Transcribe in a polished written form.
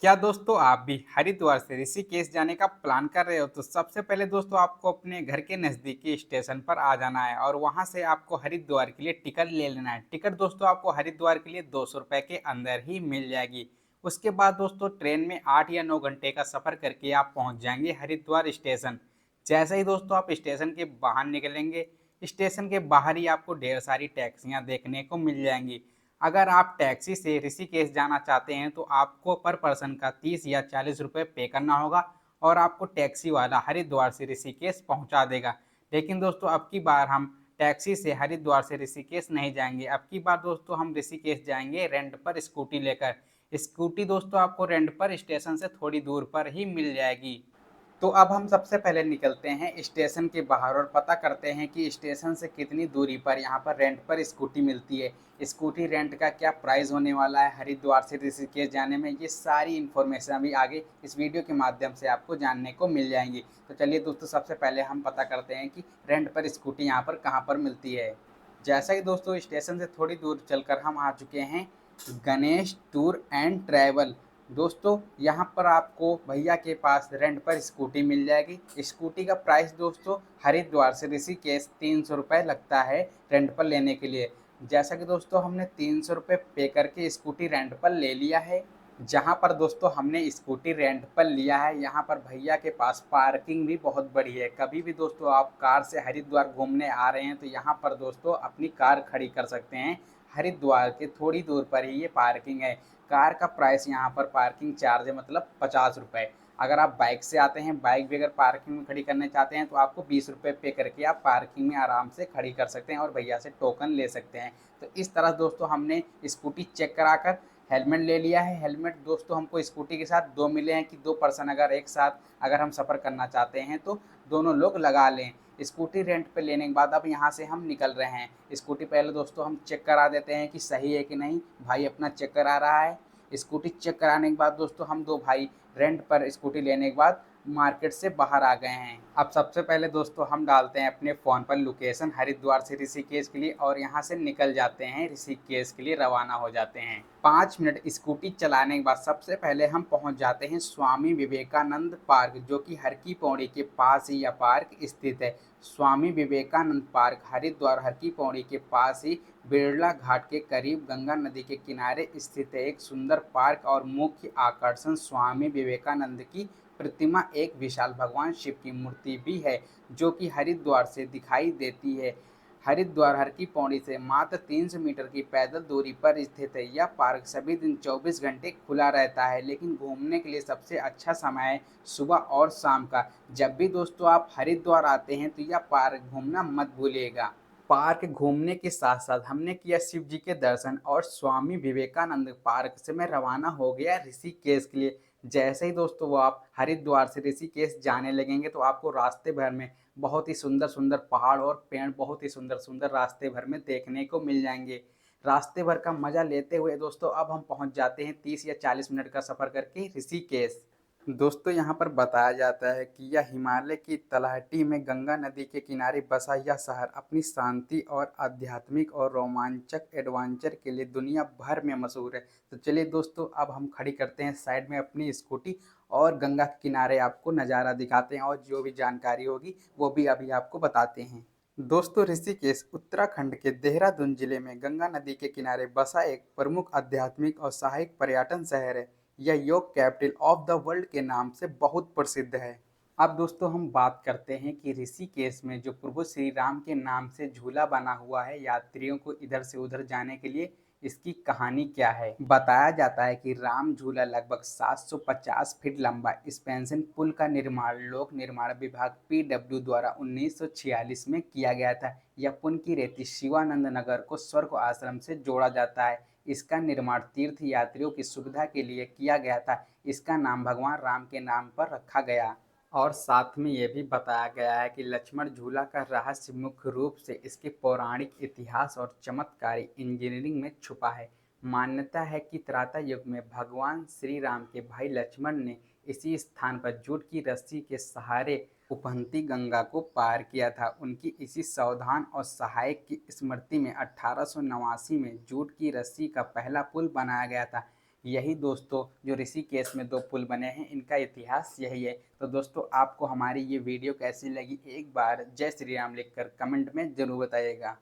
क्या दोस्तों आप भी हरिद्वार से ऋषिकेश जाने का प्लान कर रहे हो तो सबसे पहले दोस्तों आपको अपने घर के नज़दीकी स्टेशन पर आ जाना है और वहां से आपको हरिद्वार के लिए टिकट ले लेना है। टिकट दोस्तों आपको हरिद्वार के लिए 200 रुपये के अंदर ही मिल जाएगी। उसके बाद दोस्तों ट्रेन में 8 या 9 घंटे का सफ़र करके आप पहुंच जाएंगे हरिद्वार स्टेशन। जैसे ही दोस्तों आप स्टेशन के बाहर निकलेंगे, स्टेशन के बाहर ही आपको ढेर सारी टैक्सियां देखने को मिल जाएंगी। अगर आप टैक्सी से ऋषिकेश जाना चाहते हैं तो आपको पर पर्सन का 30 या 40 रुपये पे करना होगा और आपको टैक्सी वाला हरिद्वार से ऋषिकेश पहुंचा देगा। लेकिन दोस्तों अब की बार हम टैक्सी से हरिद्वार से ऋषिकेश नहीं जाएंगे। अब की बार दोस्तों हम ऋषिकेश जाएंगे रेंट पर स्कूटी लेकर। स्कूटी दोस्तों आपको रेंट पर स्टेशन से थोड़ी दूर पर ही मिल जाएगी। तो अब हम सबसे पहले निकलते हैं स्टेशन के बाहर और पता करते हैं कि स्टेशन से कितनी दूरी पर यहाँ पर रेंट पर स्कूटी मिलती है। स्कूटी रेंट का क्या प्राइस होने वाला है हरिद्वार से ऋषिकेश जाने में, ये सारी इन्फॉर्मेशन अभी आगे इस वीडियो के माध्यम से आपको जानने को मिल जाएंगी। तो चलिए दोस्तों सबसे पहले हम पता करते हैं कि रेंट पर स्कूटी यहाँ पर कहाँ पर मिलती है। जैसा ही दोस्तों स्टेशन से थोड़ी दूर चलकर हम आ चुके हैं गणेश टूर एंड ट्रैवल। दोस्तों यहाँ पर आपको भैया के पास रेंट पर स्कूटी मिल जाएगी। स्कूटी का प्राइस दोस्तों हरिद्वार से ऋषिकेश 300 रुपये लगता है रेंट पर लेने के लिए। जैसा कि दोस्तों हमने 300 रुपये पे करके स्कूटी रेंट पर ले लिया है। जहाँ पर दोस्तों हमने स्कूटी रेंट पर लिया है यहाँ पर भैया के पास पार्किंग भी बहुत बड़ी है। कभी भी दोस्तों आप कार से हरिद्वार घूमने आ रहे हैं तो यहाँ पर दोस्तों अपनी कार खड़ी कर सकते हैं। हरिद्वार के थोड़ी दूर पर ही ये पार्किंग है। कार का प्राइस यहाँ पर पार्किंग चार्ज है, मतलब 50 रुपये। अगर आप बाइक से आते हैं, बाइक भी अगर पार्किंग में खड़ी करने चाहते हैं तो आपको 20 रुपये पे करके आप पार्किंग में आराम से खड़ी कर सकते हैं और भैया से टोकन ले सकते हैं। तो इस तरह दोस्तों हमने स्कूटी चेक कराकर हेलमेट ले लिया है। हेलमेट दोस्तों हमको स्कूटी के साथ दो मिले हैं कि दो पर्सन अगर एक साथ अगर हम सफ़र करना चाहते हैं तो दोनों लोग लगा लें। स्कूटी रेंट पे लेने के बाद अब यहाँ से हम निकल रहे हैं। स्कूटी पहले दोस्तों हम चेक करा देते हैं कि सही है कि नहीं। भाई अपना चेक करा रहा है। स्कूटी चेक कराने के बाद दोस्तों हम दो भाई रेंट पर स्कूटी लेने के बाद मार्केट से बाहर आ गए हैं। अब सबसे पहले दोस्तों हम डालते हैं अपने फ़ोन पर लोकेशन हरिद्वार से ऋषिकेश के लिए और यहाँ से निकल जाते हैं, ऋषिकेश के लिए रवाना हो जाते हैं। 5 मिनट स्कूटी चलाने के बाद सबसे पहले हम पहुँच जाते हैं स्वामी विवेकानंद पार्क, जो कि हर की पौड़ी के पास ही यह पार्क स्थित है। स्वामी विवेकानंद पार्क हरिद्वार हर की पौड़ी के पास ही बिरला घाट के करीब गंगा नदी के किनारे स्थित है। एक सुंदर पार्क और मुख्य आकर्षण स्वामी विवेकानंद की प्रतिमा, एक विशाल भगवान शिव की मूर्ति भी है जो कि हरिद्वार से दिखाई देती है। हरिद्वार हर की पौड़ी से मात्र 300 मीटर की पैदल दूरी पर स्थित है। यह पार्क सभी दिन 24 घंटे खुला रहता है, लेकिन घूमने के लिए सबसे अच्छा समय है सुबह और शाम का। जब भी दोस्तों आप हरिद्वार आते हैं तो यह पार्क घूमना मत भूलिएगा। पार्क घूमने के साथ साथ हमने किया शिव जी के दर्शन और स्वामी विवेकानंद पार्क से मैं रवाना हो गया ऋषिकेश के लिए। जैसे ही दोस्तों वो आप हरिद्वार से ऋषिकेश जाने लगेंगे तो आपको रास्ते भर में बहुत ही सुंदर सुंदर पहाड़ और पेड़ बहुत ही सुंदर सुंदर रास्ते भर में देखने को मिल जाएंगे। रास्ते भर का मजा लेते हुए दोस्तों अब हम पहुंच जाते हैं 30 या 40 मिनट का सफ़र करके ऋषिकेश। दोस्तों यहाँ पर बताया जाता है कि यह हिमालय की तलहटी में गंगा नदी के किनारे बसा यह शहर अपनी शांति और आध्यात्मिक और रोमांचक एडवेंचर के लिए दुनिया भर में मशहूर है। तो चलिए दोस्तों अब हम खड़ी करते हैं साइड में अपनी स्कूटी और गंगा के किनारे आपको नज़ारा दिखाते हैं और जो भी जानकारी होगी वो भी अभी आपको बताते हैं। दोस्तों ऋषिकेश उत्तराखंड के देहरादून जिले में गंगा नदी के किनारे बसा एक प्रमुख आध्यात्मिक और सहायक पर्यटन शहर है। यह योग कैपिटल ऑफ द वर्ल्ड के नाम से बहुत प्रसिद्ध है। अब दोस्तों हम बात करते हैं कि ऋषिकेश में जो प्रभु श्री राम के नाम से झूला बना हुआ है यात्रियों को इधर से उधर जाने के लिए, इसकी कहानी क्या है। बताया जाता है कि राम झूला लगभग 750 फीट लंबा स्पेंशन पुल का निर्माण लोक निर्माण विभाग पीडब्ल्यू द्वारा 1946 में किया गया था। यह पुल की रेती शिवानंद नगर को स्वर्ग आश्रम से जोड़ा जाता है। इसका निर्माण तीर्थ यात्रियों की सुविधा के लिए किया गया था। इसका नाम भगवान राम के नाम पर रखा गया। और साथ में ये भी बताया गया है कि लक्ष्मण झूला का रहस्य मुख्य रूप से इसके पौराणिक इतिहास और चमत्कारी इंजीनियरिंग में छुपा है। मान्यता है कि त्रेता युग में भगवान श्री राम के भाई लक्ष्मण ने इसी स्थान पर जूट की रस्सी के सहारे उफनती गंगा को पार किया था। उनकी इसी सावधान और सहायक की स्मृति में 1889 में जूट की रस्सी का पहला पुल बनाया गया था। यही दोस्तों जो ऋषिकेश में दो पुल बने हैं इनका इतिहास यही है। तो दोस्तों आपको हमारी ये वीडियो कैसी लगी एक बार जय श्री राम लिखकर कमेंट में ज़रूर बताइएगा।